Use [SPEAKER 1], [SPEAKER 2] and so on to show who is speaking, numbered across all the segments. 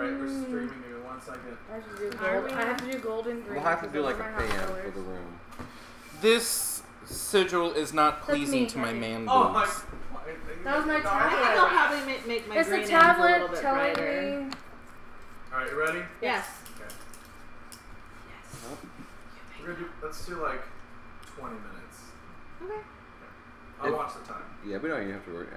[SPEAKER 1] Alright, we're streaming. Give me 1 second.
[SPEAKER 2] I have to do gold. I have to do gold and green.
[SPEAKER 3] We'll have to do like a fan for the room.
[SPEAKER 4] This sigil is not pleasing to my man
[SPEAKER 1] Oh, my.
[SPEAKER 4] boobs.
[SPEAKER 2] That was my
[SPEAKER 5] I think
[SPEAKER 2] tablet.
[SPEAKER 5] I'll probably make my
[SPEAKER 2] It's
[SPEAKER 5] green
[SPEAKER 2] a
[SPEAKER 5] ends a little
[SPEAKER 2] tablet
[SPEAKER 5] bit
[SPEAKER 2] telling
[SPEAKER 5] brighter.
[SPEAKER 2] me.
[SPEAKER 1] Alright, you ready?
[SPEAKER 5] Yes.
[SPEAKER 1] Okay. We're gonna do, let's do like 20 minutes.
[SPEAKER 5] Okay.
[SPEAKER 1] I'll watch the time.
[SPEAKER 3] Yeah, we don't even have to worry.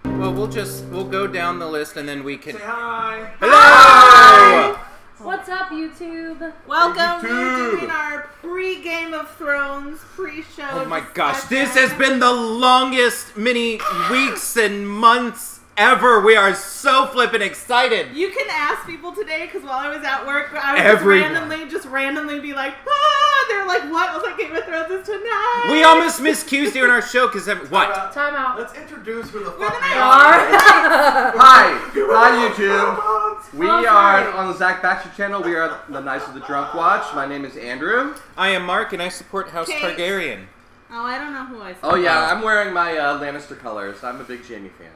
[SPEAKER 4] Well, we'll go down the list and then we can.
[SPEAKER 1] Say hi.
[SPEAKER 4] Hello!
[SPEAKER 2] What's up, YouTube?
[SPEAKER 5] Welcome.
[SPEAKER 3] YouTube.
[SPEAKER 5] We're doing our pre-Game of Thrones pre-show.
[SPEAKER 4] Oh my gosh, this has been the longest many weeks and months ever. We are so flippin' excited.
[SPEAKER 5] You can ask people today because while I was at work, I would
[SPEAKER 4] Everyone.
[SPEAKER 5] just randomly be like, ah! They're like, what? I was like, Game of Thrones is tonight.
[SPEAKER 4] We almost missed Q's during our show because what?
[SPEAKER 2] Time out.
[SPEAKER 1] Let's introduce who the
[SPEAKER 5] We're
[SPEAKER 1] fuck
[SPEAKER 5] the
[SPEAKER 1] we
[SPEAKER 2] are.
[SPEAKER 3] Hi YouTube. We
[SPEAKER 2] Oh,
[SPEAKER 3] are
[SPEAKER 2] sorry.
[SPEAKER 3] on the Zach Baxter channel. We are the Knights of the Drunk Watch. My name is Andrew.
[SPEAKER 4] I am Mark and I support House
[SPEAKER 5] Kate.
[SPEAKER 4] Targaryen.
[SPEAKER 5] Oh, I don't know who I saw.
[SPEAKER 3] Oh yeah, I'm wearing my Lannister colors. I'm a big Jaime fan.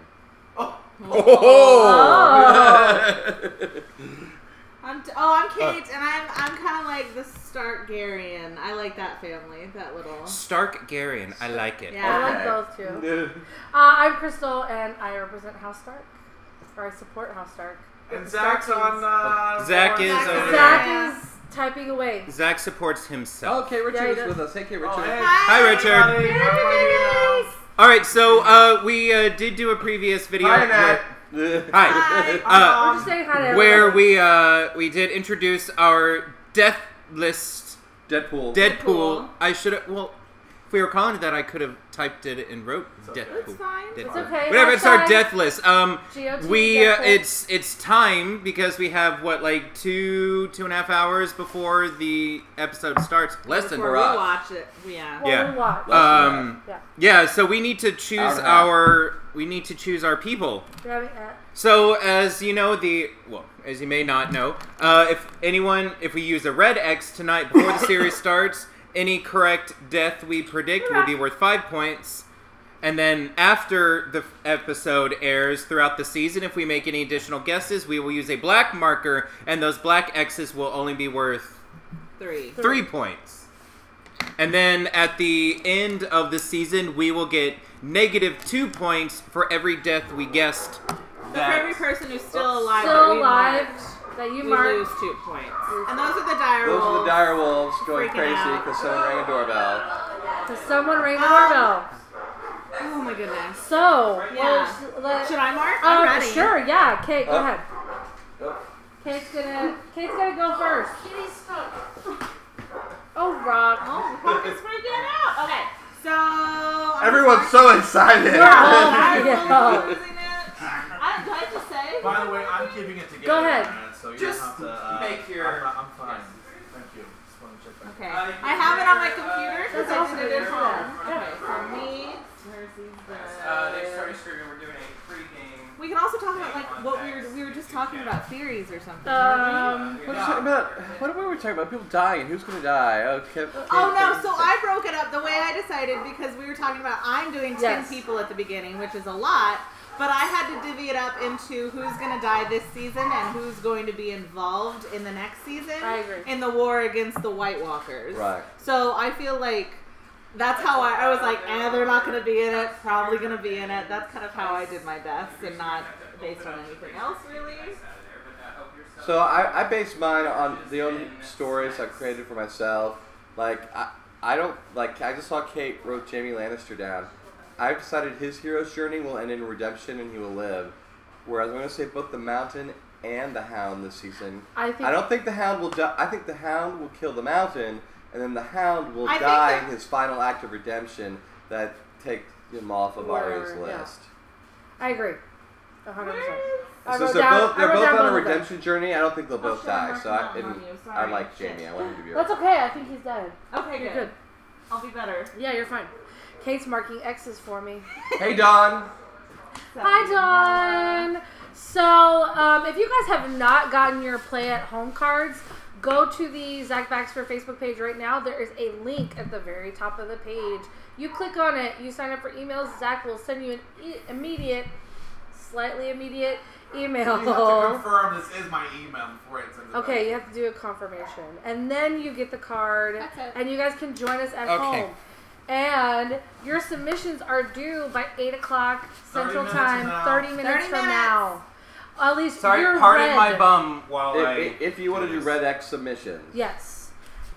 [SPEAKER 1] Oh,
[SPEAKER 5] I'm Kate, and I'm kind of like the Stargaryen. I like that family, that little.
[SPEAKER 4] Stargaryen, I like it.
[SPEAKER 5] Yeah.
[SPEAKER 2] I like those too. I'm Crystal, and I represent House Stark. Or I support House Stark.
[SPEAKER 1] and Zach's on.
[SPEAKER 4] Zach is
[SPEAKER 2] Zach is typing away.
[SPEAKER 4] Zach supports himself.
[SPEAKER 3] Okay, Richard
[SPEAKER 2] Yeah, he
[SPEAKER 3] is
[SPEAKER 2] does.
[SPEAKER 3] with us. Hey, Kate, Richard.
[SPEAKER 1] Oh, hey.
[SPEAKER 4] Hi, Richard.
[SPEAKER 1] Everybody. How are you?
[SPEAKER 4] All right, so we did do a previous video.
[SPEAKER 3] Hi, Annette.
[SPEAKER 4] Hi.
[SPEAKER 2] We're just saying hi to
[SPEAKER 4] Where
[SPEAKER 2] everyone.
[SPEAKER 4] we did introduce our death list.
[SPEAKER 3] Deadpool.
[SPEAKER 4] Deadpool. I should have. Well, if we were calling it that, I could have typed it and wrote
[SPEAKER 1] okay.
[SPEAKER 4] Deadpool.
[SPEAKER 5] It's fine.
[SPEAKER 4] Deadpool.
[SPEAKER 2] It's okay.
[SPEAKER 4] Whatever. It's our
[SPEAKER 2] Hashtag
[SPEAKER 4] death list.
[SPEAKER 2] GOT
[SPEAKER 4] We
[SPEAKER 2] death list.
[SPEAKER 4] it's time because we have what, like 2.5 hours before the episode starts. Less than
[SPEAKER 5] Before we
[SPEAKER 3] us.
[SPEAKER 5] watch it, yeah.
[SPEAKER 2] Well,
[SPEAKER 4] yeah.
[SPEAKER 2] we watch.
[SPEAKER 4] Yeah.
[SPEAKER 2] Yeah.
[SPEAKER 4] So we need to choose
[SPEAKER 3] Hour and a half.
[SPEAKER 4] our people.
[SPEAKER 2] We're having
[SPEAKER 4] So as you know, as you may not know, if we use a red X tonight before the series starts, any correct death we predict will be worth 5 points. And then after the episode airs throughout the season, if we make any additional guesses, we will use a black marker, and those black X's will only be worth 3 points. And then at the end of the season, we will get -2 points for every death we guessed.
[SPEAKER 5] So for every person who's still alive, that
[SPEAKER 2] still
[SPEAKER 5] we
[SPEAKER 2] alive
[SPEAKER 5] marked,
[SPEAKER 2] that you
[SPEAKER 5] we
[SPEAKER 2] marked.
[SPEAKER 5] lose 2 points. And those are the dire
[SPEAKER 3] Those are the
[SPEAKER 5] wolves.
[SPEAKER 3] dire wolves going
[SPEAKER 5] Freaking
[SPEAKER 3] crazy
[SPEAKER 5] out.
[SPEAKER 3] because someone rang a doorbell.
[SPEAKER 2] Because someone rang the doorbell.
[SPEAKER 5] Oh my goodness.
[SPEAKER 2] So,
[SPEAKER 5] Yeah. Should I mark? I'm ready.
[SPEAKER 2] Sure, yeah. Kate, go
[SPEAKER 3] Oh.
[SPEAKER 2] ahead.
[SPEAKER 3] Oh.
[SPEAKER 2] Kate's gonna go first. Oh, Rock.
[SPEAKER 5] Oh, Rock is freaking out. Okay, so
[SPEAKER 3] Everyone's so excited.
[SPEAKER 2] Yeah.
[SPEAKER 5] I'm
[SPEAKER 2] Yeah.
[SPEAKER 5] losing it. Do I have to say?
[SPEAKER 1] By the way, I'm keeping it together.
[SPEAKER 2] Go ahead.
[SPEAKER 1] Man, so you
[SPEAKER 4] Just
[SPEAKER 1] don't have to.
[SPEAKER 4] make your-
[SPEAKER 1] I'm fine. Thank you. Just want to check back.
[SPEAKER 5] Okay, I have it on my computer because
[SPEAKER 2] That's
[SPEAKER 5] I
[SPEAKER 2] awesome.
[SPEAKER 5] did it at home.
[SPEAKER 2] Yeah.
[SPEAKER 5] Okay, so me, Mercy's
[SPEAKER 4] They started streaming. We're doing a pre-game.
[SPEAKER 5] We can also talk about like what we were just talking about theories or something. weren't we?
[SPEAKER 3] What are you talking about? What were we talking about? People dying. Who's gonna die? Okay.
[SPEAKER 5] Oh no, so I broke it up the way I decided because we were talking about I'm doing 10
[SPEAKER 2] Yes.
[SPEAKER 5] people at the beginning, which is a lot, but I had to divvy it up into who's going to die this season and who's going to be involved in the next season
[SPEAKER 2] I agree.
[SPEAKER 5] in the war against the White Walkers.
[SPEAKER 3] Right.
[SPEAKER 5] So I feel like that's how I was like, they're not going to be in it, probably going to be in it. That's kind of how I did my deaths and not based on anything else really.
[SPEAKER 3] So I based mine on the own stories I've created for myself. Like I don't like. I just saw Kate wrote Jaime Lannister down. I've decided his hero's journey will end in redemption and he will live. Whereas I'm going to say both the Mountain and the Hound this season.
[SPEAKER 2] I
[SPEAKER 3] don't think the Hound will die. I think the Hound will kill the Mountain, and then the Hound will
[SPEAKER 5] I think
[SPEAKER 3] die
[SPEAKER 5] that-
[SPEAKER 3] in his final act of redemption that takes him off of Arya's
[SPEAKER 2] Whatever, yeah.
[SPEAKER 3] list.
[SPEAKER 2] I agree. 100%.
[SPEAKER 3] Since they're both on a redemption journey, I don't think they'll both
[SPEAKER 5] sure,
[SPEAKER 3] die.
[SPEAKER 5] Mark
[SPEAKER 3] So
[SPEAKER 5] them
[SPEAKER 3] I,
[SPEAKER 5] out
[SPEAKER 3] and
[SPEAKER 5] on you.
[SPEAKER 3] I
[SPEAKER 5] Sorry.
[SPEAKER 3] like
[SPEAKER 5] Shit.
[SPEAKER 3] Jamie. I want him to be.
[SPEAKER 2] That's okay. I think he's dead.
[SPEAKER 5] Okay,
[SPEAKER 2] You're
[SPEAKER 5] good.
[SPEAKER 2] good.
[SPEAKER 5] I'll be better.
[SPEAKER 2] Yeah, you're fine. Kate's marking X's for me.
[SPEAKER 3] Hey Don.
[SPEAKER 2] Hi, Dawn. So, if you guys have not gotten your Play at Home cards, go to the Zach Baxter Facebook page right now. There is a link at the very top of the page. You click on it, you sign up for emails. Zach will send you an immediate slightly immediate email.
[SPEAKER 1] You have to confirm this is my email before it sends it
[SPEAKER 2] Okay,
[SPEAKER 1] back.
[SPEAKER 2] you have to do a confirmation. And then you get the card.
[SPEAKER 5] That's it.
[SPEAKER 2] And you guys can join us at
[SPEAKER 4] Okay.
[SPEAKER 2] home. And your submissions are due by 8 o'clock
[SPEAKER 1] 30
[SPEAKER 2] Central
[SPEAKER 1] minutes
[SPEAKER 2] Time,
[SPEAKER 1] from now.
[SPEAKER 2] 30 minutes
[SPEAKER 5] 30
[SPEAKER 2] from
[SPEAKER 5] minutes.
[SPEAKER 2] now. At least
[SPEAKER 4] Sorry,
[SPEAKER 2] you're
[SPEAKER 4] pardon
[SPEAKER 2] red.
[SPEAKER 4] my bum while
[SPEAKER 3] If you want to do Red X submissions.
[SPEAKER 2] Yes.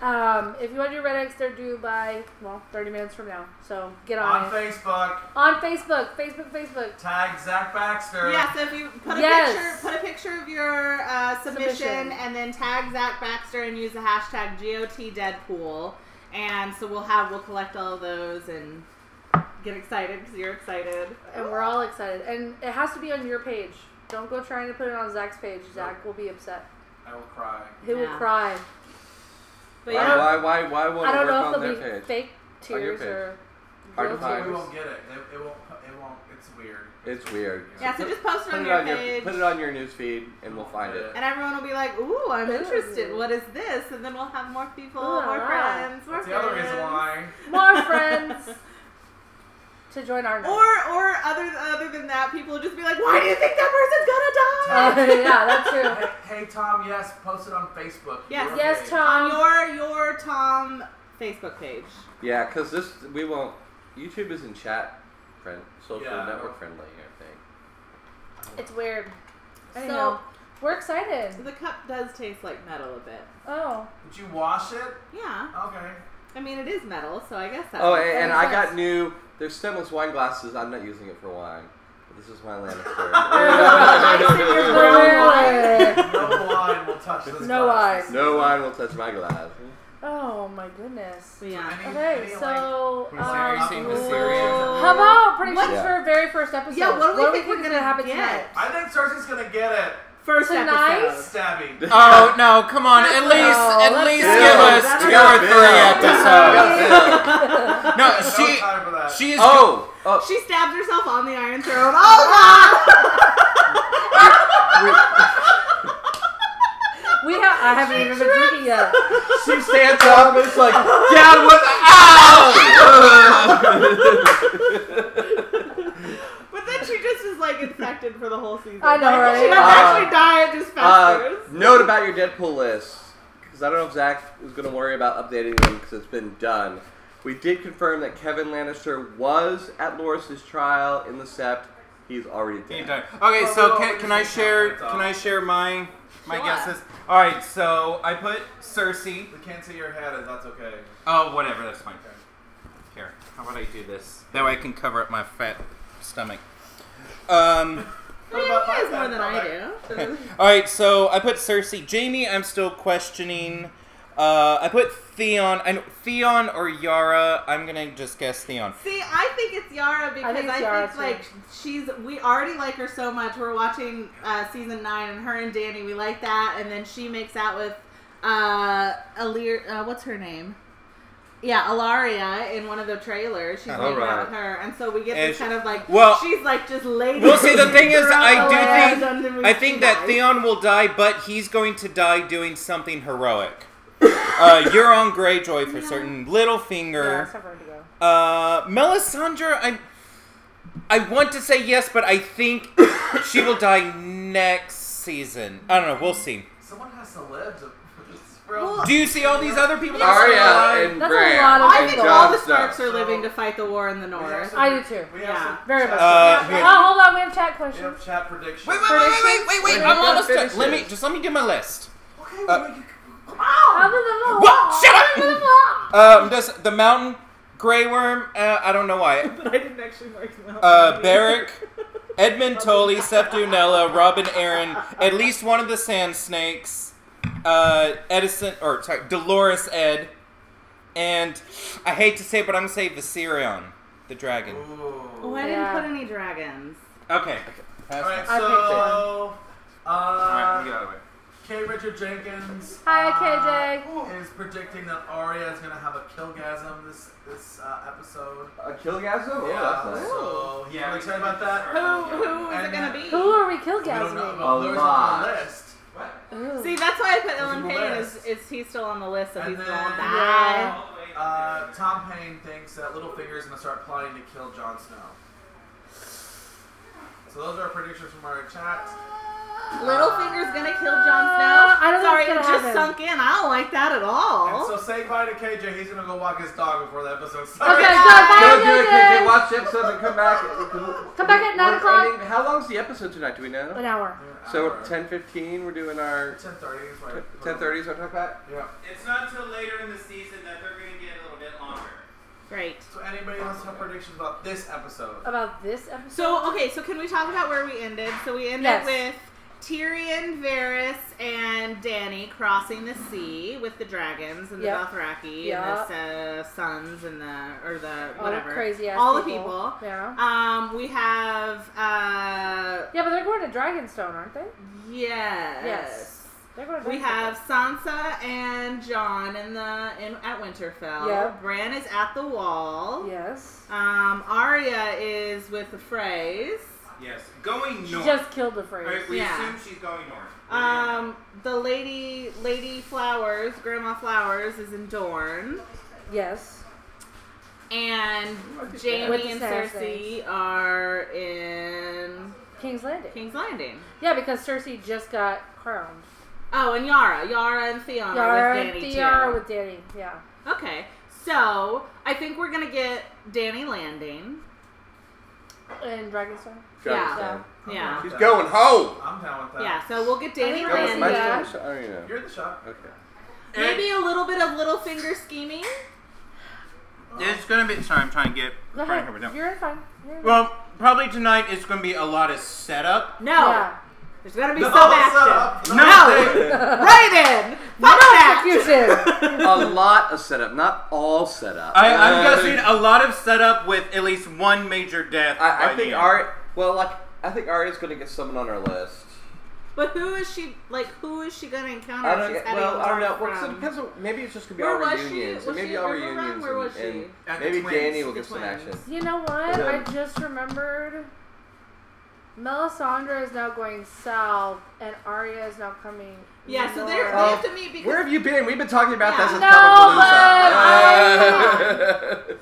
[SPEAKER 2] If you want to do Red X, they're due by, 30 minutes from now. So get on,
[SPEAKER 1] On
[SPEAKER 2] it.
[SPEAKER 1] Facebook,
[SPEAKER 2] On Facebook.
[SPEAKER 1] tag Zach Baxter.
[SPEAKER 5] Yeah, so if you put a
[SPEAKER 2] Yes.
[SPEAKER 5] picture of your submission and then tag Zach Baxter and use the hashtag GOTDeadpool, and so we'll collect all of those and get excited because you're excited.
[SPEAKER 2] And we're all excited. And it has to be on your page. Don't go trying to put it on Zach's page. Zach will be upset.
[SPEAKER 1] I will cry.
[SPEAKER 2] He will
[SPEAKER 5] Yeah.
[SPEAKER 2] cry.
[SPEAKER 5] But
[SPEAKER 3] Why won't
[SPEAKER 2] I
[SPEAKER 3] it
[SPEAKER 2] don't
[SPEAKER 3] work
[SPEAKER 2] know
[SPEAKER 3] on
[SPEAKER 2] if
[SPEAKER 3] their
[SPEAKER 2] there'll be
[SPEAKER 3] page?
[SPEAKER 2] fake
[SPEAKER 3] On your
[SPEAKER 2] tears
[SPEAKER 3] page.
[SPEAKER 2] or
[SPEAKER 3] Hard to
[SPEAKER 2] real
[SPEAKER 3] find.
[SPEAKER 1] We
[SPEAKER 2] tears.
[SPEAKER 1] won't get it. It won't. It's weird.
[SPEAKER 3] It's weird.
[SPEAKER 5] Yeah, so just post it
[SPEAKER 3] Put
[SPEAKER 5] on
[SPEAKER 3] it
[SPEAKER 5] your
[SPEAKER 3] on your
[SPEAKER 5] page.
[SPEAKER 3] put it on your newsfeed and we'll find it.
[SPEAKER 5] And everyone will be like, ooh, I'm
[SPEAKER 2] Ooh.
[SPEAKER 5] interested. What is this? And then we'll have more people,
[SPEAKER 2] Ooh,
[SPEAKER 5] more
[SPEAKER 2] wow.
[SPEAKER 5] friends, more
[SPEAKER 1] That's the other reason
[SPEAKER 5] friends.
[SPEAKER 1] why.
[SPEAKER 2] More friends to join our night.
[SPEAKER 5] Or other than that, people will just be like, why do you think that person's gonna die?
[SPEAKER 2] Yeah, that's true.
[SPEAKER 1] Hey Tom, yes, post it on Facebook.
[SPEAKER 5] Yes.
[SPEAKER 1] Your
[SPEAKER 2] Yes,
[SPEAKER 1] page.
[SPEAKER 2] Tom.
[SPEAKER 5] On your Tom Facebook page.
[SPEAKER 3] Yeah, because we won't. YouTube isn't social
[SPEAKER 1] Yeah.
[SPEAKER 3] network friendly. I think.
[SPEAKER 2] It's weird.
[SPEAKER 5] So-
[SPEAKER 2] Anyhow, we're excited.
[SPEAKER 5] The cup does taste like metal a bit.
[SPEAKER 2] Oh.
[SPEAKER 1] Did you wash it?
[SPEAKER 5] Yeah.
[SPEAKER 1] Okay.
[SPEAKER 5] I mean, it is metal, so I guess that
[SPEAKER 3] Oh,
[SPEAKER 5] makes
[SPEAKER 3] and
[SPEAKER 5] sense.
[SPEAKER 3] I got new. There's stemless wine glasses. I'm not using it for wine. But this is my Lannister.
[SPEAKER 1] No wine will touch this.
[SPEAKER 2] No
[SPEAKER 1] glass.
[SPEAKER 2] wine.
[SPEAKER 3] No wine will touch my glass.
[SPEAKER 2] Oh my goodness.
[SPEAKER 5] But yeah.
[SPEAKER 2] Okay, so
[SPEAKER 4] Are you saying Viserion?
[SPEAKER 2] how about predictions
[SPEAKER 3] What?
[SPEAKER 2] for our very first episode?
[SPEAKER 5] Yeah, what do we think
[SPEAKER 2] is
[SPEAKER 5] we're
[SPEAKER 2] going to
[SPEAKER 5] gonna
[SPEAKER 2] happen
[SPEAKER 5] get?
[SPEAKER 2] tonight?
[SPEAKER 1] I think Cersei's gonna get it.
[SPEAKER 5] First
[SPEAKER 2] Tonight?
[SPEAKER 5] episode.
[SPEAKER 1] Stabby.
[SPEAKER 4] Oh no! Come on, at least
[SPEAKER 3] Yeah.
[SPEAKER 4] give us
[SPEAKER 3] That's
[SPEAKER 4] 2
[SPEAKER 3] got
[SPEAKER 4] or
[SPEAKER 3] Bill.
[SPEAKER 4] 3
[SPEAKER 3] Yeah.
[SPEAKER 4] episodes. No,
[SPEAKER 1] There's no time for that.
[SPEAKER 4] she is.
[SPEAKER 3] Oh,
[SPEAKER 5] She stabs herself on the Iron Throne. Oh
[SPEAKER 2] I haven't even been drinking yet.
[SPEAKER 3] she stands up and it's like, Dad, what?
[SPEAKER 5] But then she just is like infected for the whole season.
[SPEAKER 2] I know,
[SPEAKER 5] Like,
[SPEAKER 2] right?
[SPEAKER 5] She doesn't actually die, it just festers.
[SPEAKER 3] Note about your Deadpool list, because I don't know if Zach is going to worry about updating them because it's been done. We did confirm that Kevin Lannister was at Loris's trial in the Sept. He's already dead.
[SPEAKER 4] Okay, so
[SPEAKER 1] Oh,
[SPEAKER 4] can I share my
[SPEAKER 5] Sure.
[SPEAKER 4] guesses? All right, so I put Cersei.
[SPEAKER 1] We can't see your head, and that's okay.
[SPEAKER 4] Oh, whatever, that's fine. Here, how about I do this? That way I can cover up my fat stomach.
[SPEAKER 1] What
[SPEAKER 5] He
[SPEAKER 1] about my
[SPEAKER 5] has more
[SPEAKER 1] head?
[SPEAKER 5] than I do.
[SPEAKER 4] All right, so I put Cersei. Jamie, I'm still questioning. I put Theon. I know Theon or Yara. I'm gonna just guess Theon.
[SPEAKER 5] See, I think it's Yara because
[SPEAKER 2] think it's
[SPEAKER 5] I
[SPEAKER 2] Yara,
[SPEAKER 5] think we already like her so much. We're watching season 9 and her and Danny, we like that, and then she makes out with what's her name? Yeah, Ilaria in one of the trailers. She's making out
[SPEAKER 3] Alright.
[SPEAKER 5] with her, and so we get
[SPEAKER 4] And
[SPEAKER 5] this kind of like she's like just lady.
[SPEAKER 4] Well, see, the thing is, I
[SPEAKER 5] I
[SPEAKER 4] think that Theon will die, but he's going to die doing something heroic. Euron Greyjoy for certain.
[SPEAKER 2] Yeah,
[SPEAKER 4] Littlefinger.
[SPEAKER 2] it's never to go.
[SPEAKER 4] Melisandre, I want to say yes, but I think she will die next season. I don't know. We'll see.
[SPEAKER 1] Someone has to live to.
[SPEAKER 5] Well,
[SPEAKER 4] Do you see all these other people? that are
[SPEAKER 3] Arya
[SPEAKER 4] alive?
[SPEAKER 3] and
[SPEAKER 2] That's a
[SPEAKER 3] Bran
[SPEAKER 2] lot of
[SPEAKER 5] I
[SPEAKER 3] and
[SPEAKER 5] think
[SPEAKER 2] people.
[SPEAKER 5] all
[SPEAKER 3] Jon
[SPEAKER 5] the
[SPEAKER 3] Snow.
[SPEAKER 5] Starks are living to fight the war in the North.
[SPEAKER 2] I do too.
[SPEAKER 1] We
[SPEAKER 5] Yeah.
[SPEAKER 1] have some
[SPEAKER 2] Very
[SPEAKER 1] chat-
[SPEAKER 2] much.
[SPEAKER 4] Uh,
[SPEAKER 2] Oh, hold on. We have chat
[SPEAKER 1] We
[SPEAKER 2] questions.
[SPEAKER 1] have chat predictions.
[SPEAKER 4] Wait!
[SPEAKER 3] Wait,
[SPEAKER 4] I'm
[SPEAKER 3] let
[SPEAKER 4] almost
[SPEAKER 3] me
[SPEAKER 4] done.
[SPEAKER 3] finish
[SPEAKER 4] Let me do my list.
[SPEAKER 1] Okay,
[SPEAKER 4] What? Shut up! Just the Mountain, Grey Worm. I don't know why.
[SPEAKER 5] But I didn't actually mark them out.
[SPEAKER 4] Beric, Edmund Tully, Septunella, Robin Aaron, at least one of the Sand Snakes, Dolores Ed, and I hate to say it, but I'm gonna say Viserion, the dragon.
[SPEAKER 5] Oh, I didn't put any dragons.
[SPEAKER 4] Okay.
[SPEAKER 1] Alright,
[SPEAKER 2] I
[SPEAKER 1] so.
[SPEAKER 4] Alright, get out of the way.
[SPEAKER 1] K. Richard Jenkins.
[SPEAKER 2] Hi, KJ.
[SPEAKER 1] Is predicting that Arya is going to have a killgasm this episode.
[SPEAKER 3] A killgasm? Oh,
[SPEAKER 1] Yeah,
[SPEAKER 3] that's nice.
[SPEAKER 1] so he's really excited about that.
[SPEAKER 5] Who is
[SPEAKER 1] And
[SPEAKER 5] it gonna
[SPEAKER 1] then-
[SPEAKER 5] be?
[SPEAKER 2] Who are we
[SPEAKER 1] We don't know.
[SPEAKER 2] killgasming?
[SPEAKER 1] Well, there's
[SPEAKER 3] lot.
[SPEAKER 1] on the list.
[SPEAKER 2] Ooh.
[SPEAKER 5] See, that's why I put
[SPEAKER 1] Who's
[SPEAKER 5] Ellen
[SPEAKER 1] on the
[SPEAKER 5] Payne.
[SPEAKER 1] list?
[SPEAKER 5] Is he's still on the list, so
[SPEAKER 1] And
[SPEAKER 5] he's
[SPEAKER 1] then-
[SPEAKER 5] going die.
[SPEAKER 1] Tom Payne thinks that Littlefinger is going to start plotting to kill Jon Snow. So those are our predictions from our chat.
[SPEAKER 5] Littlefinger's gonna kill Jon Snow.
[SPEAKER 2] I don't know
[SPEAKER 5] Sorry,
[SPEAKER 2] what's
[SPEAKER 5] it
[SPEAKER 2] gonna
[SPEAKER 5] just
[SPEAKER 2] happen.
[SPEAKER 5] sunk in. I don't like that at all.
[SPEAKER 1] And so say bye to KJ. He's gonna go walk his dog before the episode starts.
[SPEAKER 2] Okay, good. Bye,
[SPEAKER 3] Go do it,
[SPEAKER 2] JJ.
[SPEAKER 3] watch the episode and come back.
[SPEAKER 2] Come back at 9 o'clock.
[SPEAKER 3] How long is the episode tonight? Do we know?
[SPEAKER 2] An hour.
[SPEAKER 3] So 10:15, we're doing our
[SPEAKER 1] 10:30 is right.
[SPEAKER 3] 10:30 is our talk about.
[SPEAKER 1] Yeah.
[SPEAKER 4] It's not until later in the season that they're going to get a little bit longer.
[SPEAKER 5] Great.
[SPEAKER 1] So anybody else have predictions about this episode?
[SPEAKER 2] About this episode?
[SPEAKER 5] So, okay, so can we talk about where we ended? So we ended
[SPEAKER 2] Yes.
[SPEAKER 5] with Tyrion, Varys, and Dany crossing the sea with the dragons and the
[SPEAKER 2] Yep.
[SPEAKER 5] Dothraki
[SPEAKER 2] Yep.
[SPEAKER 5] and the sons and the
[SPEAKER 2] All
[SPEAKER 5] whatever.
[SPEAKER 2] the crazy ass
[SPEAKER 5] All the
[SPEAKER 2] people.
[SPEAKER 5] people.
[SPEAKER 2] Yeah.
[SPEAKER 5] We have
[SPEAKER 2] Yeah, but they're going to Dragonstone, aren't they?
[SPEAKER 5] yes.
[SPEAKER 2] Yes. They're going to
[SPEAKER 5] We
[SPEAKER 2] Dragonstone.
[SPEAKER 5] have Sansa and Jon at Winterfell.
[SPEAKER 2] Yep.
[SPEAKER 5] Bran is at the Wall.
[SPEAKER 2] Yes.
[SPEAKER 5] Arya is with the Freys.
[SPEAKER 4] Yes, going
[SPEAKER 2] She
[SPEAKER 4] north.
[SPEAKER 2] just killed the phrase.
[SPEAKER 4] Alright, we
[SPEAKER 5] Yeah.
[SPEAKER 4] assume she's going north.
[SPEAKER 5] The Lady Flowers, Grandma Flowers, is in Dorne,
[SPEAKER 2] Yes.
[SPEAKER 5] and
[SPEAKER 2] With
[SPEAKER 5] Jaime and
[SPEAKER 2] the
[SPEAKER 5] Cersei are in
[SPEAKER 2] King's Landing.
[SPEAKER 5] King's Landing.
[SPEAKER 2] Yeah, because Cersei just got crowned.
[SPEAKER 5] Oh, and Yara and Theon
[SPEAKER 2] Yara
[SPEAKER 5] are
[SPEAKER 2] and
[SPEAKER 5] with Dany
[SPEAKER 2] Theon
[SPEAKER 5] too.
[SPEAKER 2] with Dany. Yeah.
[SPEAKER 5] Okay, so I think we're gonna get Dany Landing.
[SPEAKER 2] In Dragonstone.
[SPEAKER 3] Dragonstone.
[SPEAKER 5] Yeah.
[SPEAKER 3] She's going home.
[SPEAKER 1] I'm down with that.
[SPEAKER 5] Yeah, so we'll get Dany
[SPEAKER 2] think
[SPEAKER 3] Go with
[SPEAKER 2] Landing.
[SPEAKER 3] my
[SPEAKER 5] Landing.
[SPEAKER 3] shot. Oh, yeah.
[SPEAKER 1] You're the shot.
[SPEAKER 3] Okay.
[SPEAKER 5] Maybe a little bit of Littlefinger scheming.
[SPEAKER 4] It's going to be... Sorry, I'm trying to get...
[SPEAKER 2] Go
[SPEAKER 4] trying
[SPEAKER 2] ahead.
[SPEAKER 4] to cover it down.
[SPEAKER 2] You're in fine. You're in
[SPEAKER 4] Well, probably tonight it's going to be a lot of setup.
[SPEAKER 5] No.
[SPEAKER 2] Yeah.
[SPEAKER 5] There's gotta be
[SPEAKER 1] No,
[SPEAKER 5] some
[SPEAKER 1] it's
[SPEAKER 5] action.
[SPEAKER 1] up.
[SPEAKER 5] No.
[SPEAKER 4] they-
[SPEAKER 5] Right in. Fuck
[SPEAKER 2] No
[SPEAKER 5] that.
[SPEAKER 2] execution.
[SPEAKER 3] A lot of setup, not all setup.
[SPEAKER 4] I'm guessing a lot of setup with at least one major death.
[SPEAKER 3] I
[SPEAKER 4] by
[SPEAKER 3] think
[SPEAKER 4] the end.
[SPEAKER 3] Arya. Well, I think Arya's going to get someone on our list.
[SPEAKER 5] But who is she gonna encounter?
[SPEAKER 3] I
[SPEAKER 5] if
[SPEAKER 3] don't
[SPEAKER 5] she's
[SPEAKER 3] get.
[SPEAKER 5] heading
[SPEAKER 3] Well, I don't know.
[SPEAKER 5] north
[SPEAKER 3] Well, 'cause it
[SPEAKER 5] from-
[SPEAKER 3] depends on. Maybe it's just gonna be
[SPEAKER 5] Where
[SPEAKER 3] all
[SPEAKER 5] was she?
[SPEAKER 3] reunions.
[SPEAKER 5] Was
[SPEAKER 3] Maybe
[SPEAKER 5] she
[SPEAKER 3] all
[SPEAKER 5] at River Run?
[SPEAKER 3] reunions.
[SPEAKER 5] Where was
[SPEAKER 3] and
[SPEAKER 5] she?
[SPEAKER 4] At the
[SPEAKER 3] maybe
[SPEAKER 4] Twins.
[SPEAKER 3] Dany will
[SPEAKER 5] The
[SPEAKER 3] get some
[SPEAKER 5] Twins.
[SPEAKER 3] action.
[SPEAKER 2] You know what?
[SPEAKER 3] Yeah.
[SPEAKER 2] I just remembered. Melisandre is now going south, and Arya is now coming.
[SPEAKER 5] Yeah, so
[SPEAKER 2] north.
[SPEAKER 5] they have to meet because
[SPEAKER 3] Where have you been? We've been talking about
[SPEAKER 5] Yeah.
[SPEAKER 3] that since
[SPEAKER 2] No,
[SPEAKER 3] Comic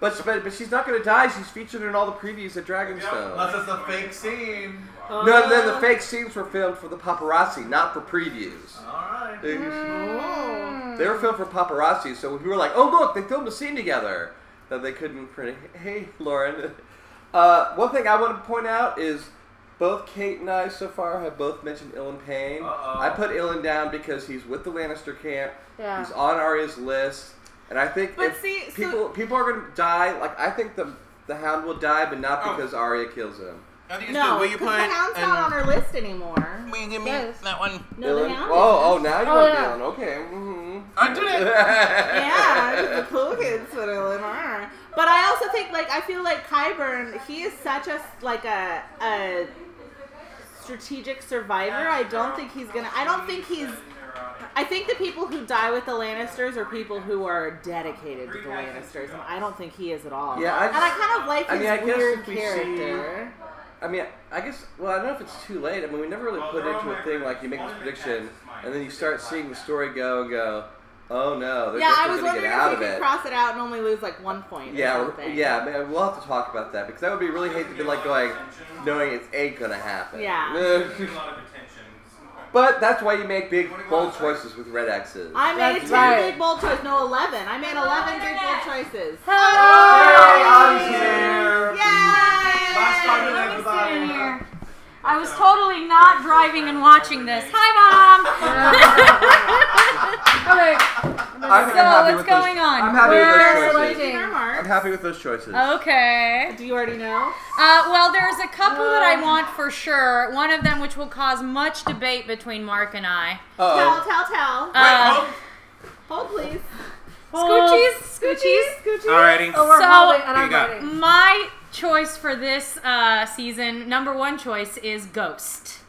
[SPEAKER 3] but she's not going to die. She's featured in all the previews at Dragonstone.
[SPEAKER 1] Unless it's a fake scene.
[SPEAKER 3] No, then the fake scenes were filmed for the paparazzi, not for previews.
[SPEAKER 1] Alright.
[SPEAKER 5] Oh.
[SPEAKER 3] They were filmed for paparazzi, so we were like, "Oh look, they filmed a scene together." That they couldn't print. Hey, Lauren. One thing I want to point out is both Kate and I so far have both mentioned Ilyn Payne.
[SPEAKER 1] Uh-oh.
[SPEAKER 3] I put Ilyn down because he's with the Lannister camp.
[SPEAKER 2] Yeah.
[SPEAKER 3] He's on Arya's list, and I think
[SPEAKER 5] But
[SPEAKER 3] if
[SPEAKER 5] see,
[SPEAKER 3] people are going to die. Like I think the Hound will die, but not because Arya kills him.
[SPEAKER 4] I think it's
[SPEAKER 5] No,
[SPEAKER 4] good. Will
[SPEAKER 5] because
[SPEAKER 4] you
[SPEAKER 5] the
[SPEAKER 4] put
[SPEAKER 5] Hound's not on our list anymore.
[SPEAKER 4] Will you give me
[SPEAKER 2] Yes.
[SPEAKER 4] that one?
[SPEAKER 5] No, the
[SPEAKER 3] Ilyn?
[SPEAKER 5] Hound.
[SPEAKER 3] Oh, now you
[SPEAKER 2] Oh,
[SPEAKER 3] want
[SPEAKER 2] yeah.
[SPEAKER 3] Ilyn? Okay. Mm-hmm.
[SPEAKER 4] I did it.
[SPEAKER 5] Yeah, the cool kids put Ilyn on. But I also think, I feel like Qyburn, he is such a strategic survivor. I don't think he's I think the people who die with the Lannisters are people who are dedicated to the Lannisters, and I don't think he is at all.
[SPEAKER 3] Yeah,
[SPEAKER 5] and I kind of like his
[SPEAKER 3] I guess
[SPEAKER 5] weird
[SPEAKER 3] if we
[SPEAKER 5] character.
[SPEAKER 3] I mean, I guess. Well, I don't know if it's too late. I mean, we never really put into a thing like you make this prediction, and then you start seeing the story go and go. Oh no, they're
[SPEAKER 5] Yeah, I
[SPEAKER 3] definitely
[SPEAKER 5] was
[SPEAKER 3] going to
[SPEAKER 5] wondering
[SPEAKER 3] get out
[SPEAKER 5] if
[SPEAKER 3] of
[SPEAKER 5] we could
[SPEAKER 3] it.
[SPEAKER 5] cross it out and only lose 1 point. Or
[SPEAKER 3] Yeah,
[SPEAKER 5] something.
[SPEAKER 3] yeah, man, we'll have to talk about that because that would be really hate to be going, knowing it ain't gonna happen.
[SPEAKER 5] Yeah.
[SPEAKER 4] A lot of attention.
[SPEAKER 3] But that's why you make big, bold choices with red X's.
[SPEAKER 5] I made
[SPEAKER 2] That's
[SPEAKER 5] 10
[SPEAKER 2] right.
[SPEAKER 5] big bold choices. No, 11. I made 11 big bold choices.
[SPEAKER 1] Hey, I'm here.
[SPEAKER 5] Yay!
[SPEAKER 1] Last time
[SPEAKER 6] Let me
[SPEAKER 1] everybody.
[SPEAKER 6] sit here. I was totally not driving and watching this. Hi, Mom.
[SPEAKER 2] Okay.
[SPEAKER 3] I think
[SPEAKER 6] So,
[SPEAKER 3] I'm happy
[SPEAKER 6] what's
[SPEAKER 3] with those-
[SPEAKER 6] going on?
[SPEAKER 3] I'm happy
[SPEAKER 2] We're
[SPEAKER 3] with those choices.
[SPEAKER 2] selecting.
[SPEAKER 3] I'm happy with those choices.
[SPEAKER 6] Okay.
[SPEAKER 5] Do you already know?
[SPEAKER 6] Well, there's a couple that I want for sure. One of them which will cause much debate between Mark and I.
[SPEAKER 3] Uh-oh.
[SPEAKER 5] Tell. Hold, please.
[SPEAKER 6] Scoochies.
[SPEAKER 4] Alrighty.
[SPEAKER 2] Oh, we're
[SPEAKER 6] So-
[SPEAKER 2] holding, and
[SPEAKER 4] Here
[SPEAKER 2] I'm
[SPEAKER 4] you go.
[SPEAKER 2] writing.
[SPEAKER 6] My choice for this season, number one choice, is Ghost.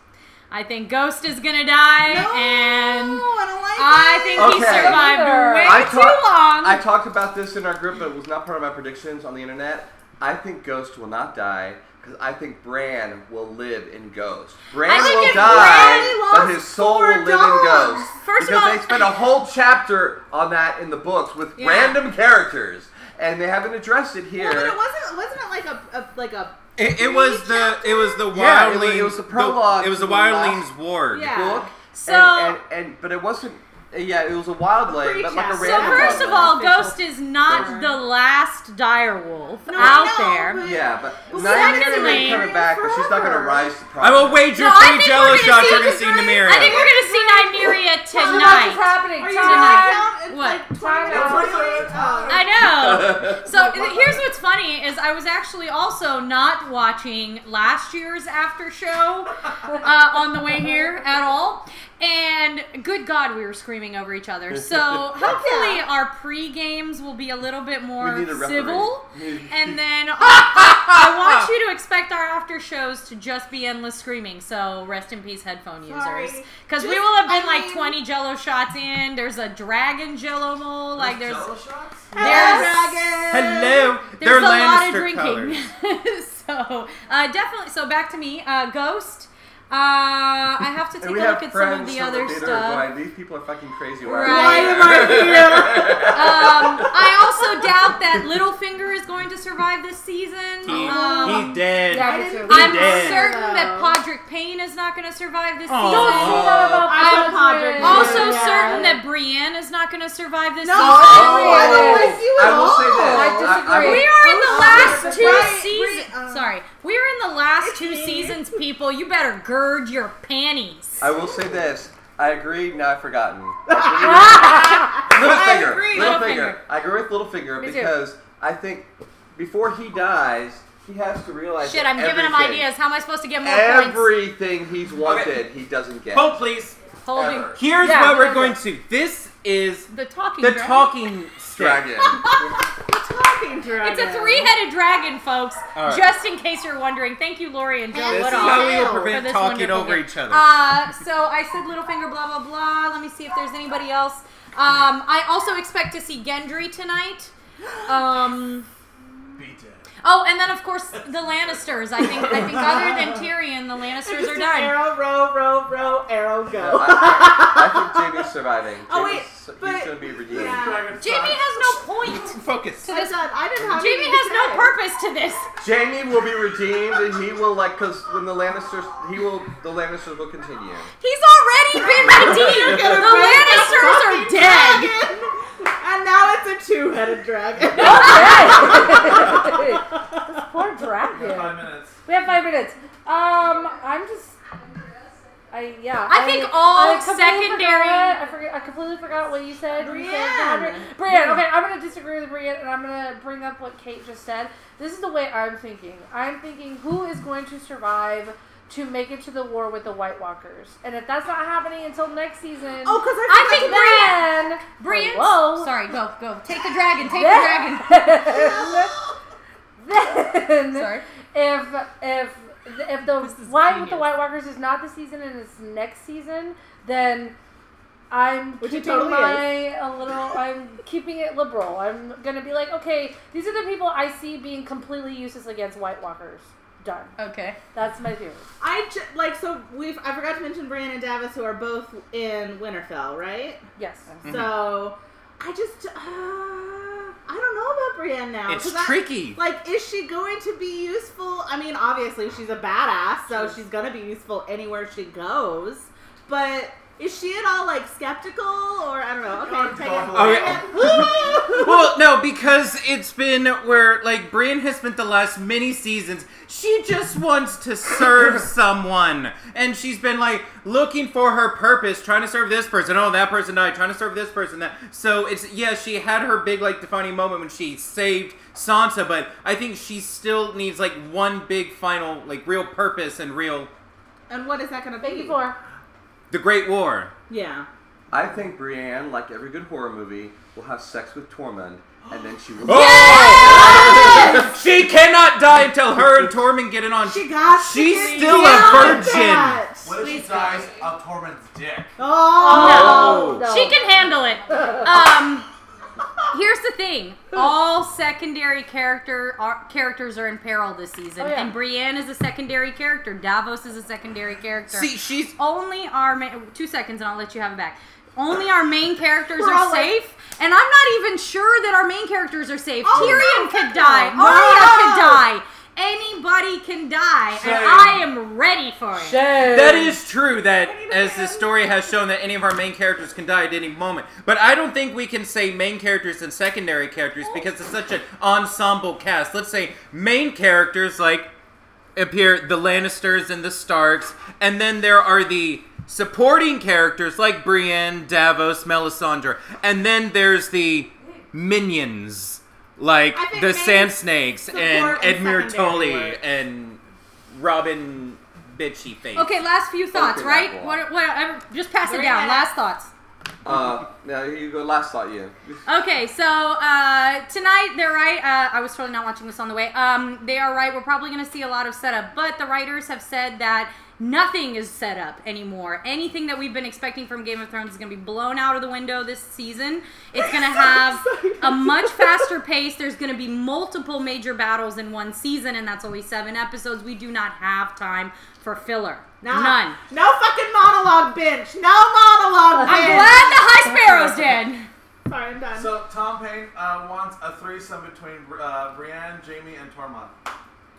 [SPEAKER 6] I think Ghost is gonna die, and
[SPEAKER 5] I don't like
[SPEAKER 6] I think he
[SPEAKER 3] Okay.
[SPEAKER 6] survived way
[SPEAKER 3] I
[SPEAKER 6] too long.
[SPEAKER 3] I talked about this in our group, but it was not part of my predictions on the internet. I think Ghost will not die because I think Bran will live in Ghost. Bran
[SPEAKER 6] I think
[SPEAKER 3] will
[SPEAKER 6] if
[SPEAKER 3] die,
[SPEAKER 5] Bran
[SPEAKER 3] but
[SPEAKER 5] lost
[SPEAKER 3] his soul
[SPEAKER 5] 4
[SPEAKER 3] will live in
[SPEAKER 5] dogs.
[SPEAKER 3] Ghost.
[SPEAKER 6] First of
[SPEAKER 3] because
[SPEAKER 6] all-
[SPEAKER 3] they spent a whole chapter on that in the books with
[SPEAKER 5] Yeah.
[SPEAKER 3] random characters, and they haven't addressed it here.
[SPEAKER 5] Well, but it wasn't it like a
[SPEAKER 4] It was the
[SPEAKER 3] Yeah,
[SPEAKER 4] Wildlings.
[SPEAKER 3] it was the prologue.
[SPEAKER 4] It was the
[SPEAKER 3] to the last
[SPEAKER 4] Wildlings Ward.
[SPEAKER 5] Yeah.
[SPEAKER 3] book.
[SPEAKER 6] So-
[SPEAKER 3] But it wasn't. Yeah, it was a wildling, but like a
[SPEAKER 5] So
[SPEAKER 6] So
[SPEAKER 3] random
[SPEAKER 6] first of
[SPEAKER 3] wildling.
[SPEAKER 6] all,
[SPEAKER 5] Official.
[SPEAKER 6] Ghost is not
[SPEAKER 5] Sure.
[SPEAKER 6] the last direwolf
[SPEAKER 5] No,
[SPEAKER 6] out
[SPEAKER 5] I know,
[SPEAKER 6] there.
[SPEAKER 5] but-
[SPEAKER 3] Yeah, but
[SPEAKER 6] secondly-
[SPEAKER 3] Nymeria coming back, but she's not going to rise to
[SPEAKER 4] I
[SPEAKER 3] prominence.
[SPEAKER 4] will wager
[SPEAKER 6] No, I
[SPEAKER 4] 3
[SPEAKER 6] think
[SPEAKER 4] Jello
[SPEAKER 6] we're gonna
[SPEAKER 4] shots
[SPEAKER 6] see
[SPEAKER 4] you're gonna
[SPEAKER 6] the
[SPEAKER 4] see
[SPEAKER 6] I
[SPEAKER 4] Nymeria.
[SPEAKER 6] think we're gonna see Nymeria
[SPEAKER 2] What's
[SPEAKER 6] tonight.
[SPEAKER 2] happening?
[SPEAKER 5] Are you
[SPEAKER 2] Time.
[SPEAKER 5] It's
[SPEAKER 6] What?
[SPEAKER 5] like
[SPEAKER 2] Time
[SPEAKER 5] 28.
[SPEAKER 6] I know. So here's what's funny is I was actually also not watching last year's after show on the way here at all. And good God, we were screaming over each other. So hopefully our pre-games will be a little bit more
[SPEAKER 3] We need a referee.
[SPEAKER 6] civil. And then I want you to expect our after shows to just be endless screaming. So rest in peace, headphone
[SPEAKER 5] Sorry.
[SPEAKER 6] users. Because we
[SPEAKER 5] Just-
[SPEAKER 6] will have been
[SPEAKER 5] I
[SPEAKER 6] like
[SPEAKER 5] mean-
[SPEAKER 6] 20 Jello shots in. There's a dragon Jello mold. Like there's
[SPEAKER 1] Jello shots?
[SPEAKER 6] There's-
[SPEAKER 5] Dragon.
[SPEAKER 4] Hello.
[SPEAKER 6] there's
[SPEAKER 4] They're
[SPEAKER 6] a lot of
[SPEAKER 4] Lannister
[SPEAKER 6] drinking.
[SPEAKER 4] colors.
[SPEAKER 6] So definitely. So back to me, Ghost. I have to take
[SPEAKER 3] And
[SPEAKER 6] a
[SPEAKER 3] we
[SPEAKER 6] look
[SPEAKER 3] have
[SPEAKER 6] at some of
[SPEAKER 3] friends
[SPEAKER 6] the
[SPEAKER 3] from
[SPEAKER 6] other
[SPEAKER 3] theater
[SPEAKER 6] stuff.
[SPEAKER 3] going, these people are fucking crazy.
[SPEAKER 6] Right.
[SPEAKER 5] Why am I here?
[SPEAKER 6] I also doubt that Littlefinger is going to survive this season.
[SPEAKER 4] He's dead.
[SPEAKER 2] Yeah,
[SPEAKER 5] I
[SPEAKER 2] me
[SPEAKER 5] didn't-
[SPEAKER 2] too.
[SPEAKER 6] I'm
[SPEAKER 4] dead.
[SPEAKER 6] certain that
[SPEAKER 5] Though.
[SPEAKER 6] Podrick Payne is not going to survive this
[SPEAKER 4] Aw.
[SPEAKER 2] Don't
[SPEAKER 6] season.
[SPEAKER 2] say that about
[SPEAKER 5] I'm a
[SPEAKER 2] Podrick.
[SPEAKER 5] Podrick.
[SPEAKER 6] Also
[SPEAKER 5] Yeah.
[SPEAKER 6] certain that Brienne is not going to survive this
[SPEAKER 5] No,
[SPEAKER 6] season.
[SPEAKER 5] I don't like you at
[SPEAKER 3] I will say
[SPEAKER 5] all.
[SPEAKER 3] this.
[SPEAKER 2] I disagree.
[SPEAKER 6] We are in the last
[SPEAKER 5] Right,
[SPEAKER 6] two
[SPEAKER 5] right,
[SPEAKER 6] seasons. Sorry, we are in the last
[SPEAKER 5] It's
[SPEAKER 6] 2
[SPEAKER 5] me.
[SPEAKER 6] seasons, people. You better gird your panties.
[SPEAKER 3] I will say this. I agree. Now I've forgotten.
[SPEAKER 5] I
[SPEAKER 3] Littlefinger.
[SPEAKER 5] agree.
[SPEAKER 3] Littlefinger. I agree with Littlefinger
[SPEAKER 2] Me too.
[SPEAKER 3] because I think before he dies, he has to realize
[SPEAKER 6] Shit,
[SPEAKER 3] that
[SPEAKER 6] I'm giving him
[SPEAKER 3] everything-
[SPEAKER 6] ideas. How am I supposed to get more points?
[SPEAKER 3] Everything he's wanted, he doesn't get.
[SPEAKER 4] Hold, please.
[SPEAKER 6] Holding
[SPEAKER 3] Ever.
[SPEAKER 4] Here's
[SPEAKER 2] Yeah,
[SPEAKER 4] what we're
[SPEAKER 2] yeah,
[SPEAKER 4] going
[SPEAKER 2] yeah.
[SPEAKER 4] to. This is
[SPEAKER 6] the talking
[SPEAKER 4] the
[SPEAKER 6] dragon.
[SPEAKER 4] talking stick.
[SPEAKER 3] Dragon.
[SPEAKER 5] Talking dragon.
[SPEAKER 6] It's a 3-headed dragon, folks.
[SPEAKER 4] All right.
[SPEAKER 6] Just in case you're wondering. Thank you, Lori and Joe
[SPEAKER 5] This
[SPEAKER 4] This is
[SPEAKER 6] Woodall.
[SPEAKER 4] how we will
[SPEAKER 5] For
[SPEAKER 4] prevent
[SPEAKER 6] this
[SPEAKER 4] talking
[SPEAKER 6] wonderful
[SPEAKER 4] over
[SPEAKER 6] game.
[SPEAKER 4] each other.
[SPEAKER 6] So I said Littlefinger, blah, blah, blah. Let me see if there's anybody else. I also expect to see Gendry tonight.
[SPEAKER 1] Be dead.
[SPEAKER 6] Oh, and then of course the Lannisters. I think other than Tyrion, the Lannisters
[SPEAKER 5] Just
[SPEAKER 6] are
[SPEAKER 5] an
[SPEAKER 6] done.
[SPEAKER 5] arrow, row, arrow, go.
[SPEAKER 3] I think Jamie's surviving.
[SPEAKER 5] Oh, wait,
[SPEAKER 3] He's
[SPEAKER 5] but-
[SPEAKER 3] going to be redeemed.
[SPEAKER 5] Yeah.
[SPEAKER 1] Dragon
[SPEAKER 6] Jamie
[SPEAKER 1] sucks.
[SPEAKER 6] has no point.
[SPEAKER 4] Focus.
[SPEAKER 5] I done. I didn't have
[SPEAKER 6] Jamie
[SPEAKER 5] anything
[SPEAKER 6] has
[SPEAKER 5] to
[SPEAKER 6] no
[SPEAKER 5] say.
[SPEAKER 6] purpose to this.
[SPEAKER 3] Jamie will be redeemed, and he will because when the Lannisters, the Lannisters will continue.
[SPEAKER 6] He's already been redeemed.
[SPEAKER 5] Gonna
[SPEAKER 6] The
[SPEAKER 5] bring
[SPEAKER 6] Lannisters are
[SPEAKER 5] talking
[SPEAKER 6] dead.
[SPEAKER 5] dragon. And now it's a 2-headed dragon.
[SPEAKER 2] This poor
[SPEAKER 1] We
[SPEAKER 2] dragon.
[SPEAKER 1] have 5 minutes.
[SPEAKER 2] We have 5 minutes. I'm just.
[SPEAKER 6] I think all
[SPEAKER 2] completely
[SPEAKER 6] secondary-
[SPEAKER 2] I completely forgot what you said. You said
[SPEAKER 5] Brienne.
[SPEAKER 2] Brienne. Okay, I'm gonna disagree with Brienne, and I'm gonna bring up what Kate just said. This is the way I'm thinking. I'm thinking who is going to survive to make it to the war with the White Walkers, and if that's not happening until next season,
[SPEAKER 5] Oh, because
[SPEAKER 6] I think
[SPEAKER 2] then
[SPEAKER 6] Brienne.
[SPEAKER 2] Whoa.
[SPEAKER 6] Sorry, go. Take the dragon. Take
[SPEAKER 2] Then-
[SPEAKER 6] the dragon.
[SPEAKER 2] then
[SPEAKER 6] Sorry.
[SPEAKER 2] if the
[SPEAKER 6] This is
[SPEAKER 2] White with the
[SPEAKER 6] genius.
[SPEAKER 2] White Walkers is not this season and it's next season, then I'm
[SPEAKER 5] Which it
[SPEAKER 2] keeping
[SPEAKER 5] totally
[SPEAKER 2] I'm keeping it liberal. I'm gonna be like, okay, these are the people I see being completely useless against White Walkers. Done.
[SPEAKER 6] Okay.
[SPEAKER 2] That's my theory.
[SPEAKER 5] I forgot to mention Brienne and Davos, who are both in Winterfell, right?
[SPEAKER 2] Yes.
[SPEAKER 5] So I just I don't know about Brienne now.
[SPEAKER 4] It's
[SPEAKER 5] 'cause
[SPEAKER 4] tricky.
[SPEAKER 5] Is she going to be useful? I mean, obviously she's a badass, so she's gonna be useful anywhere she goes. But is she at all skeptical, or I don't know? Okay, take it.
[SPEAKER 4] Okay. Well, no, because it's been where Brienne has spent the last many seasons. She just wants to serve someone, and she's been looking for her purpose, trying to serve this person. Oh, that person died. Trying to serve this person. That. So she had her big defining moment when she saved Sansa, but I think she still needs one big final real purpose and real.
[SPEAKER 5] And what is that gonna be?
[SPEAKER 2] Thank you for.
[SPEAKER 4] The Great War.
[SPEAKER 5] Yeah.
[SPEAKER 3] I think Brienne, like every good horror movie, will have sex with Tormund, and then she will.
[SPEAKER 4] Oh! She cannot die until her and Tormund get it on.
[SPEAKER 5] She got.
[SPEAKER 4] She's
[SPEAKER 5] to get
[SPEAKER 4] still a
[SPEAKER 5] down
[SPEAKER 4] virgin.
[SPEAKER 5] with that.
[SPEAKER 1] What if she dies of Tormund's dick?
[SPEAKER 5] Oh.
[SPEAKER 2] No.
[SPEAKER 6] She can handle it. Here's the thing. All secondary characters are in peril this season.
[SPEAKER 2] Oh, yeah.
[SPEAKER 6] And Brienne is a secondary character. Davos is a secondary character.
[SPEAKER 4] See, she's
[SPEAKER 6] Only our 2 seconds and I'll let you have it back. Only our main characters
[SPEAKER 5] We're
[SPEAKER 6] are
[SPEAKER 5] all
[SPEAKER 6] safe. And I'm not even sure that our main characters are safe.
[SPEAKER 5] Oh,
[SPEAKER 6] Tyrion
[SPEAKER 5] no,
[SPEAKER 6] could
[SPEAKER 5] no,
[SPEAKER 6] die.
[SPEAKER 5] no.
[SPEAKER 6] Arya could die. Anybody can die,
[SPEAKER 1] Shame.
[SPEAKER 6] and I am ready for it.
[SPEAKER 4] That is true, that as the story has shown that any of our main characters can die at any moment. But I don't think we can say main characters and secondary characters because it's such an ensemble cast. Let's say main characters like appear the Lannisters and the Starks, and then there are the supporting characters like Brienne, Davos, Melisandre, and then there's the minions like the Sand Snakes and Edmure Tully and Robin Bitchy Face.
[SPEAKER 6] Okay, last few thoughts, right? Whatever, just pass it down. Last thoughts.
[SPEAKER 3] Now you go. Last thought, you.
[SPEAKER 6] Okay, so tonight they're right. I was totally not watching this on the way. They are right. We're probably going to see a lot of setup, but the writers have said that nothing is set up anymore. Anything that we've been expecting from Game of Thrones is going to be blown out of the window this season. It's going to have a much faster pace. There's going to be multiple major battles in one season, and that's only 7 episodes. We do not have time for filler. None.
[SPEAKER 5] No fucking monologue bench. No monologue bench.
[SPEAKER 6] I'm glad the High Sparrow's dead.
[SPEAKER 5] Sorry, I'm done.
[SPEAKER 1] So Tom Payne wants a threesome between Brienne, Jaime, and Tormund.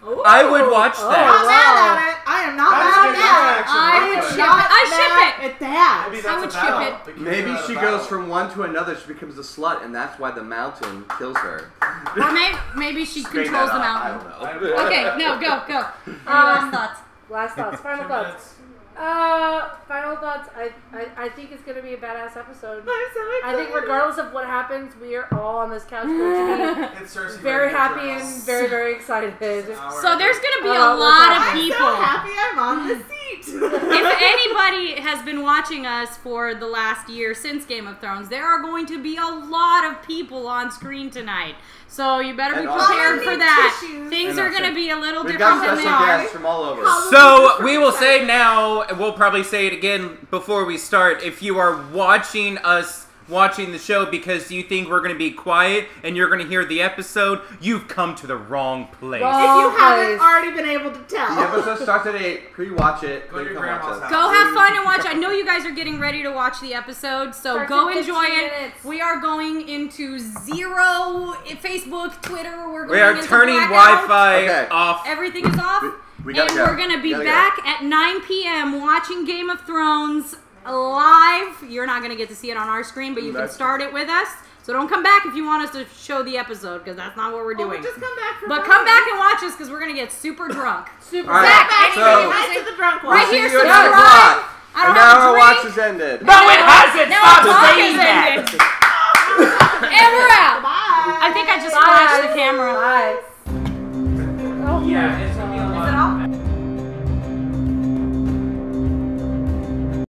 [SPEAKER 5] Ooh.
[SPEAKER 4] I would watch
[SPEAKER 5] I'm
[SPEAKER 4] that.
[SPEAKER 5] not mad at it. I am not
[SPEAKER 1] That's
[SPEAKER 5] mad
[SPEAKER 1] good
[SPEAKER 5] at that.
[SPEAKER 1] reaction.
[SPEAKER 6] I would
[SPEAKER 1] That's
[SPEAKER 6] ship
[SPEAKER 1] good.
[SPEAKER 6] it. I ship
[SPEAKER 5] Mad
[SPEAKER 6] it.
[SPEAKER 5] at that.
[SPEAKER 1] Maybe
[SPEAKER 6] I
[SPEAKER 1] that's
[SPEAKER 6] would
[SPEAKER 1] a
[SPEAKER 6] ship
[SPEAKER 1] battle.
[SPEAKER 6] it.
[SPEAKER 1] They can
[SPEAKER 3] Maybe
[SPEAKER 1] do that
[SPEAKER 3] she
[SPEAKER 1] at a
[SPEAKER 3] goes
[SPEAKER 1] battle.
[SPEAKER 3] from one to another. She becomes a slut, and that's why the mountain kills her.
[SPEAKER 6] Or maybe she
[SPEAKER 3] Straight
[SPEAKER 6] controls
[SPEAKER 3] that
[SPEAKER 6] the
[SPEAKER 3] up, I
[SPEAKER 6] mountain.
[SPEAKER 3] don't know.
[SPEAKER 6] Okay, no, go. Last thoughts.
[SPEAKER 2] Last thoughts. Final
[SPEAKER 1] 2
[SPEAKER 2] thoughts.
[SPEAKER 1] minutes.
[SPEAKER 2] Final thoughts. I think it's gonna be a badass episode.
[SPEAKER 5] I'm so excited.
[SPEAKER 2] I think regardless of what happens, we are all on this couch going to
[SPEAKER 1] It's Cersei
[SPEAKER 2] be very
[SPEAKER 1] ready to
[SPEAKER 2] happy
[SPEAKER 1] drown.
[SPEAKER 2] and very, very excited.
[SPEAKER 6] So there's going to be a
[SPEAKER 2] Oh,
[SPEAKER 6] lot of
[SPEAKER 5] I'm
[SPEAKER 6] people.
[SPEAKER 5] so happy I'm on the seat.
[SPEAKER 6] If anybody has been watching us for the last year since Game of Thrones, there are going to be a lot of people on screen tonight. So you better be
[SPEAKER 3] And
[SPEAKER 6] prepared
[SPEAKER 5] also-
[SPEAKER 6] for that.
[SPEAKER 5] tissues.
[SPEAKER 6] Things
[SPEAKER 3] And
[SPEAKER 6] are
[SPEAKER 3] also-
[SPEAKER 6] going to be a little
[SPEAKER 3] We've
[SPEAKER 6] different
[SPEAKER 3] got
[SPEAKER 6] than
[SPEAKER 3] special
[SPEAKER 6] they are.
[SPEAKER 3] guests from all over.
[SPEAKER 4] So we will say now, we'll probably say it again before we start, if you are watching us watching the show because you think we're going to be quiet and you're going to hear the episode, you've come to the wrong place.
[SPEAKER 2] Wrong.
[SPEAKER 5] If you haven't
[SPEAKER 2] Place.
[SPEAKER 5] already been able to tell.
[SPEAKER 3] The episode starts at 8. Pre-watch it.
[SPEAKER 1] Go
[SPEAKER 3] Then
[SPEAKER 1] to your
[SPEAKER 3] come watch
[SPEAKER 1] grandma's
[SPEAKER 3] us.
[SPEAKER 1] house.
[SPEAKER 6] Go have fun and watch. I know you guys are getting ready to watch the episode, so
[SPEAKER 2] Starts
[SPEAKER 6] go
[SPEAKER 2] in
[SPEAKER 6] enjoy
[SPEAKER 2] 15
[SPEAKER 6] it.
[SPEAKER 2] minutes.
[SPEAKER 6] We are going into zero Facebook, Twitter. We're going
[SPEAKER 4] We are
[SPEAKER 6] into
[SPEAKER 4] turning
[SPEAKER 6] blackout.
[SPEAKER 4] Wi-Fi
[SPEAKER 3] Okay.
[SPEAKER 4] off.
[SPEAKER 6] Everything is off.
[SPEAKER 3] We gotta
[SPEAKER 6] and
[SPEAKER 3] go.
[SPEAKER 6] we're going to be
[SPEAKER 3] Gotta go.
[SPEAKER 6] back at 9 p.m. watching Game of Thrones live. You're not going to get to see it on our screen, but you can
[SPEAKER 3] That's-
[SPEAKER 6] start it with us. So don't come back if you want us to show the episode, because that's not what we're
[SPEAKER 5] Oh,
[SPEAKER 6] doing.
[SPEAKER 5] but just come back for
[SPEAKER 6] But
[SPEAKER 5] fun.
[SPEAKER 6] come back and watch us, because we're going to get super drunk.
[SPEAKER 2] Super
[SPEAKER 3] All right,
[SPEAKER 6] Zach,
[SPEAKER 3] so
[SPEAKER 6] anything
[SPEAKER 5] Right to the drunk one.
[SPEAKER 6] Right
[SPEAKER 3] see
[SPEAKER 6] here,
[SPEAKER 3] you at 9
[SPEAKER 6] subscribe.
[SPEAKER 3] o'clock.
[SPEAKER 6] I don't
[SPEAKER 3] And
[SPEAKER 6] have
[SPEAKER 3] now
[SPEAKER 6] a
[SPEAKER 3] our
[SPEAKER 6] drink.
[SPEAKER 3] watch is ended.
[SPEAKER 4] No, it hasn't!
[SPEAKER 6] Now
[SPEAKER 4] Stop
[SPEAKER 6] our talk
[SPEAKER 4] saying
[SPEAKER 6] is
[SPEAKER 4] that!
[SPEAKER 6] ended. And we're out.
[SPEAKER 5] Bye.
[SPEAKER 6] I think I just
[SPEAKER 2] Bye.
[SPEAKER 6] flashed the camera.
[SPEAKER 2] Bye. Oh,
[SPEAKER 4] Yeah.